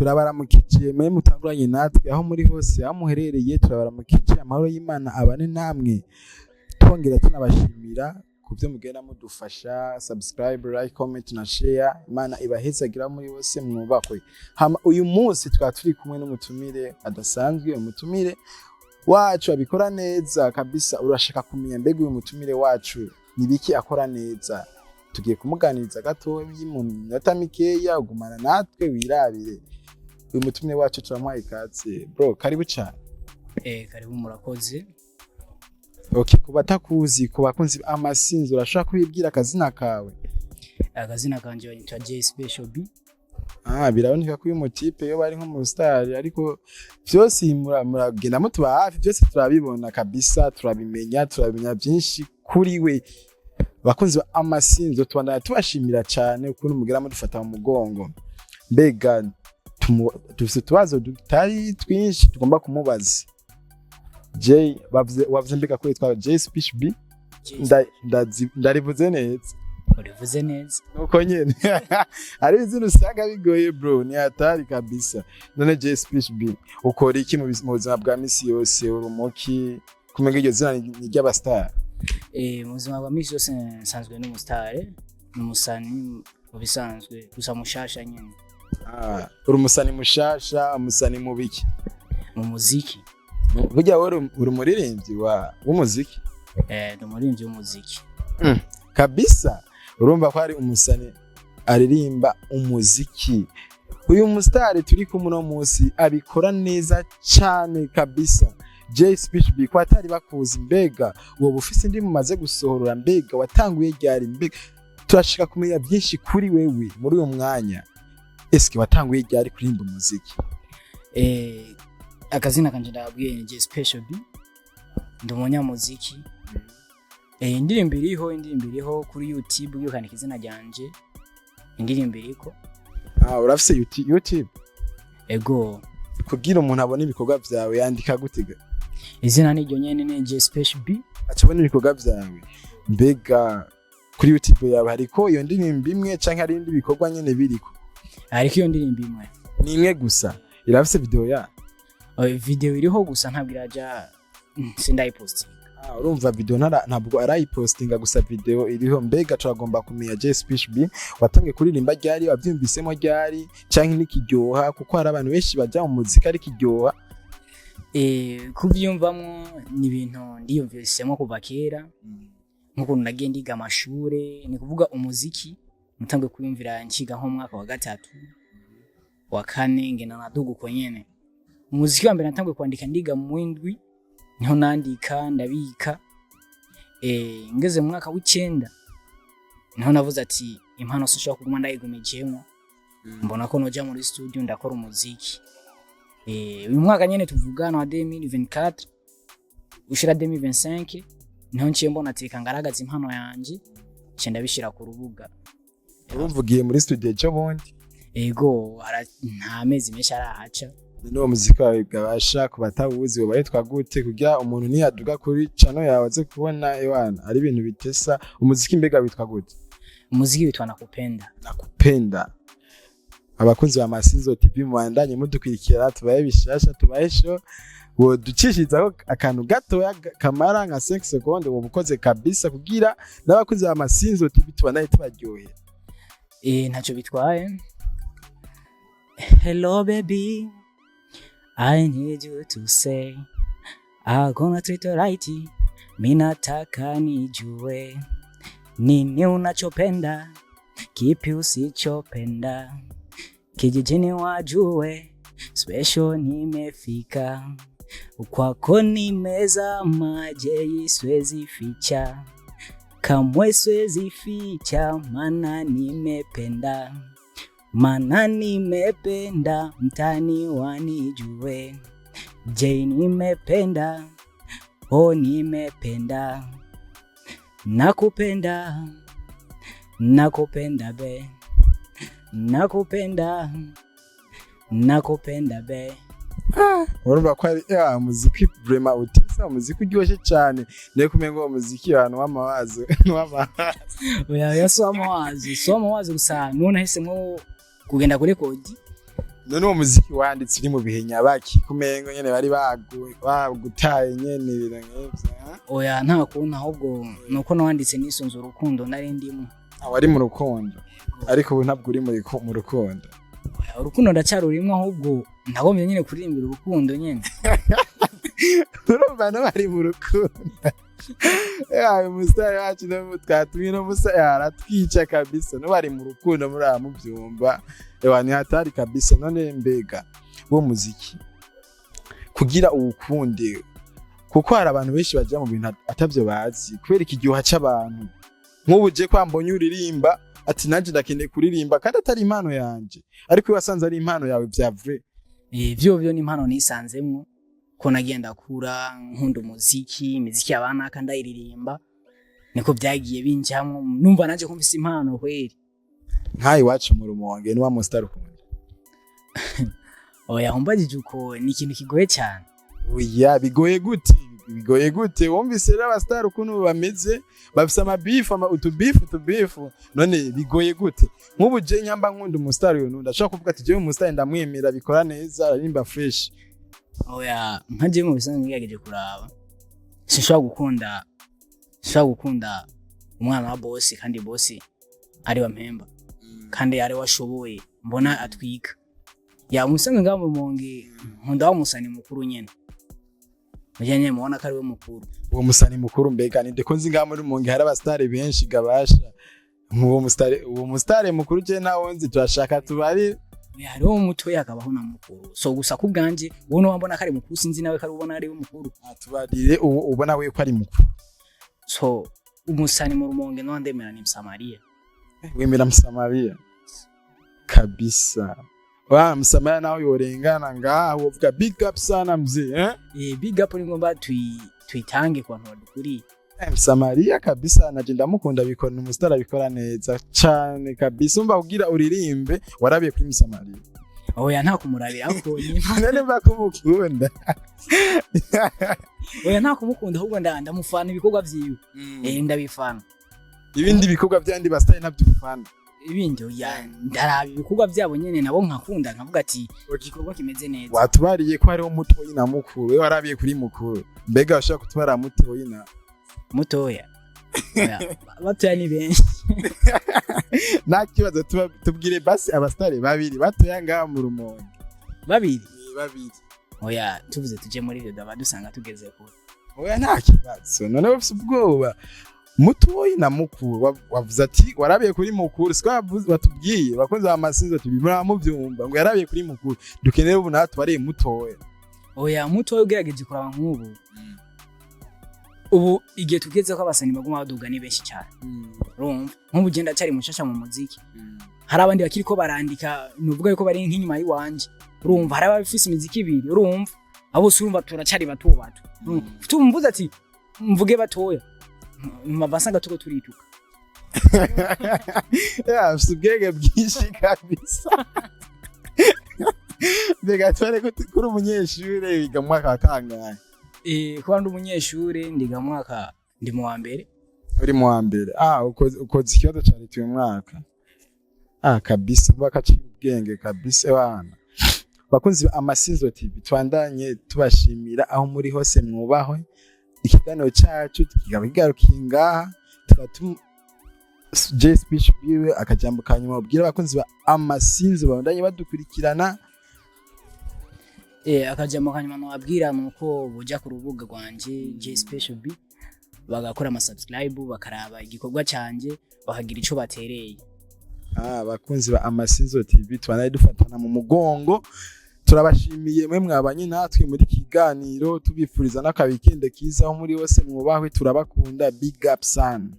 turabaramukije mwe mutanguranye natwe aho muri hose aho muherereye turabaramukije amahoro y'Imana abane namwe twongera tunabashimira kuvyo mugenda mudufasha subscribe like comment na share Imana ibahezagira muri bose mwubakwe hama uyu munsi turi kumwe n'umutumire adasanzwe umutumire wacu abikora neza kabisa urashaka kumenya mbega uyu mutumire wacu nibiki akora neza tugiye kumuganiriza gato mu minota mikeya ugumana natwe wirabire uyu mutumire wacu turamuhaye ikaze bro karibu cyane karibu murakoze. Okay, kubatakuzi kubakunzi amasinzi urashaka kubibwira akazina kawe? Akazina kanje yitwa J Special B. Biraboneka ko uyu mutipe yo bari nko mu star ariko byose muragenda mutuba hafi byose turabibona kabisa turabimenya byinshi kuri we. Bakunzi amasinzi tubandana tubashimira cyane ukuntu mugera mudufata mu mugongo. Mbega dufite tubazo dutari twinshi tugomba kumubaza. J wavuze mbega ko yitwa J Special B ndarivuze neza urivuze neza nuko nyene ari izina usanga bigoye bro ni hatari kabisa none J Special B ukora iki mu buzima bwa misi yose urumuki kumenya iryo zina ni ry'abastar mu buzima bwa misi yose nsanzwe n'umustar n'umusani mu bisanzwe gusa mushasha nyene uri umusani mushasha umusani mu biki mu muziki burya uri umuririmbyi w'umuziki ndi umuririmbyi w'umuziki kabisa urumva ko ari umusani aririmba umuziki uyu mustari turi kumwe no munsi abikora neza cyane kabisa J Special B ko atari bakuzi mbega uwo bufise ndi mumaze gusohorora mbega watanguye ryari mbega turashika kumenya byinshi kuri wewe muri uyo mwanya eske watanguye ryari kurimba umuziki akazina kanje ndabwiye ni J Special B ndi umunyamuziki indirimbo iriho kuri YouTube yukana izina ryanje indirimbo iriko urafise YouTube ego kugira umuntu abone ibikorwa byawe yandika gutega izina niryo nyene ni J Special B acabona ibikorwa byawe mbega kuri YouTube yawe hariko iyo ndirimbo imwe canke ari indi bikorwa nyene biriko hariko iyo ndirimbo imwe ni imwe gusa irafise video ya video iriho gusa ntabwo iraja sindayipostinga urumva video ntabwo arayipostinga gusa video iriho mbega turagomba kumenya J Special B watangiye kuririmba ryari wabyumvisemo ryari canke nikiryoha kuko hari abantu benshi baja mu muzika ari kiryoha kubyumvamo ni ibintu ndiyumvisemo kuva kera nkuko nagiye ndiga amashure ni kuvuga umuziki mutangiye kuyumvira nkiga nko mwaka wa gatatu wa kane ngena nadugu ko nyene umuziki wa mbere natangiye kwandika ndiga mu windwi niho nandika ndabika ngeze mu mwaka w'9 niho navuze ati impano sinshobora kuguma ndayigumijemo mbona ko noja muri studio ndakora umuziki uyu mwaka nyene tuvugana wa 2024 ushira 2025 niho nciye mbona ati ngaragaza impano yanje cye ndabishira ku rubuga urumvugiye muri studio cyo bondi ego nta mezi menshi arahaca no muzika wawe bwabasha kubatabuzi ubaye twagute kugira umuntu niyaduga kuri channel yawe aze kubona ewana ari ibintu bitesa umuziki mbega witwa gute umuziki witwa nakupenda abakunzi ba Masinzo TV mwandanye mudukwikira tubaye bishasha tubahesho wo ducishizaho akantu gato kamara nka 5 secondes wo bukoze kabisa kugira n'abakunzi ba Masinzo TV tubanaye tubaryohe ntacyo bitwaye. Hello baby, I need you to say I'm gonna treat you right. Minataka nijue nini unachopenda, kipi usichopenda, kijijini wajue special nimefika, kwako nimezama, je siwezi ficha, kamwe siwezi ficha, mana nimependa, mtani wanijue, je nimependa, oh nimependa, nakupenda be, nakupenda be. Urumva ko ari muziki vraiment utisa muziki uryoshye cyane ne kumengo muziki abantu w'amawazo oya yasoma wazi gusa none hese nko kugenda kuri kodi none uwo muziki wanditse uri mu bihe nyabaki kumengo nyene bari bagutaye nyene ibintu nk'ivyo oya nta kuntu ahubwo nuko nawanditse nisunze urukundo nari ndimo wari mu rukundo ariko ubu ntabwo uri mu rukundo urukundo ndacarurimwe ahubwo ndagomye nyene kuririmbira urukundo nyene urumva no bari mu rukundo ya umusitari wacu no twatumye no musa aratwica kabisa no bari mu rukundo muri amubyumva ni hatari kabisa none mbega wo muziki kugira uwukunde kuko hari abantu benshi baje mu bintu atavyo bazi kubera ikiryoha c'abantu nk'ubu je kwambonye uririmba ati nanje ndakeneye kuririmba kandi atari impano yanje ariko wasanze ari impano yawe vya vrai byo ni impano nisanzemwo ko nagenda kura nkunda imiziki abana kandi ayiririmba niko byagiye binjamwo numva nanje kumvise impano kweri nkayi wacu mu Rumonge ni wa Monster ukunda oya humbajije uko ni ikintu kigoye cyane oya bigoye gute wumvise rero abastar ukuntu bameze bafise amabifu utubifu none bigoye gute nk'ubu je nyamba nkunda umustar uyu ndashaka kuvuga ati je umustar ndamwemera bikora neza arimba fresh oya nkaje mu bisanzwe ngiyageje kuraba sinshobora gukunda umwana wa boss kandi boss ari wa mpemba kandi ari washoboye mbona atwika ya umusanzwe ngamo Rumonge nkunda wa musani mukuru nyene mujanye mubona ko ari we mukuru uwo musani mukuru mbega ni ndeko nzi ngamo Rumonge hari abastare benshi gabasha uwo mustare mukuru je nawo nzi turashaka tubari hariho muto yakabaho na mukuru so gusa kubganje wono wambona kari mukuru sinzi nawe kari ubona ari we mukuru tubarire ubona we ko ari mukuru so umusani mu Rumonge no ndemera ni Msamalia wemera Msamalia kabisa wa Msamalia nawe yorengana ngaho uvuga big up sana mzee big up ni ngomba tuitange kwa bantu badukuri Msamalia kabisa naje ndamukunda bikora umustar bikora neza cyane kabisa umva kugira uririmbe warabiye kuri Msamalia oya nta kumurabira ko none bakumukunda oya nta kumukunda ahubwo ndamufana ibikorwa vyiwe ndabifana ibindi bikorwa byandi bastari nabyufana ibindi oya ndaraba ibikorwa byabo nyene nabo nkakunda nkavuga ati igikorwa kimeze neza watubariye ko hariho muto yina mukuru we warabiye kuri mukuru mbega washaka kutubara muto yina mutoya batoya ni benshi nakibazo tubwire basi abastari babiri batoya ngaha mu Rumonge babiri oya tuvuze tuje muri video daba dusanga tugeze kure oya nta kibazo none bafite ubwoba mutoyi na mukuru wavuze ati warabiye kuri mukuru siko batubwiye bakunze amasinzo tubimura mu byumba ngo yarabiye kuri mukuru dukeneye ubu natwe bari mutoya oya mutoya ugerageje kuraba nk'ubu ubu igihe tugeze ko abasani baguma baduga ni benshi cyane urumva nk'ubu genda cyari mushasha mu muziki hari abandi bakiri ko barandika nuvuga yuko bari nk'inyuma yiwanje urumva hari abafise imiziki ibiri urumva abo surumva turacari bato tumvuze ati mvuge batoya mabasanga tuko turituka ya subwege bwinshi kabisa mbega tware ko kuri umunyeshure wiga mu mwaka wa kangahe kuba ndi umunyeshure ndiga mu mwaka ndi mu wa mbere uri mu wa mbere ukoze ikibazo cyane tuye mwaka kabisa bakaciye ubwenge kabisa bana bakunzi amasinzo TV twandanye tubashimira aho muri hose mwubahwe ikiganiro cyacu kigarukiye ngaha turatum J Special biwe akajambo kanyuma ubwira abakunzi ba amasinzo bandanye badukurikirana akajambo kanyuma nababwira nuko buja ku rubuga rwanje J Special B bagakora ama subscribe bakaraba igikorwa canje bakagira ico batereye bakunzi ba amasinzo TV twanaye dufatana mu mugongo turabashimiye mwe mwabanye natwe muri kiganiro tubifuriza n'akabikende kiza aho muri wose mwubahwe turabakunda big up sana